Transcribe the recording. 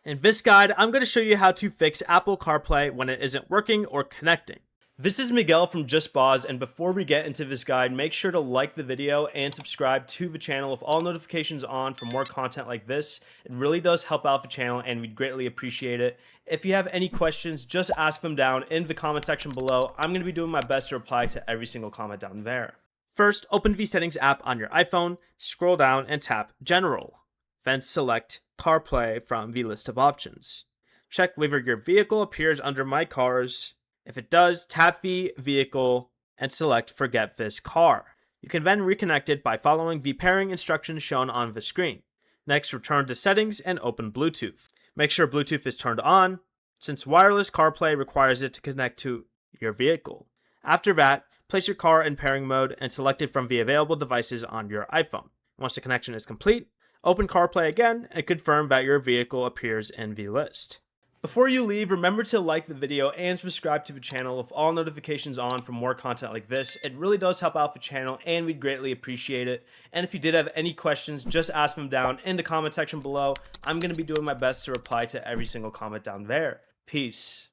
In this guide, I'm going to show you how to fix Apple CarPlay when it isn't working or connecting. This is Miguel from Just Boz, and before we get into this guide, make sure to like the video and subscribe to the channel with all notifications on for more content like this. It really does help out the channel and we'd greatly appreciate it. If you have any questions, just ask them down in the comment section below. I'm going to be doing my best to reply to every single comment down there. First, open the Settings app on your iPhone, scroll down and tap General. Then select CarPlay from the list of options. Check whether your vehicle appears under My Cars. If it does, tap the vehicle and select Forget This Car. You can then reconnect it by following the pairing instructions shown on the screen. Next, return to Settings and open Bluetooth. Make sure Bluetooth is turned on, since wireless CarPlay requires it to connect to your vehicle. After that, place your car in pairing mode and select it from the available devices on your iPhone. Once the connection is complete, open CarPlay again and confirm that your vehicle appears in the list. Before you leave, remember to like the video and subscribe to the channel with all notifications on for more content like this. It really does help out the channel and we'd greatly appreciate it. And if you did have any questions, just ask them down in the comment section below. I'm going to be doing my best to reply to every single comment down there. Peace.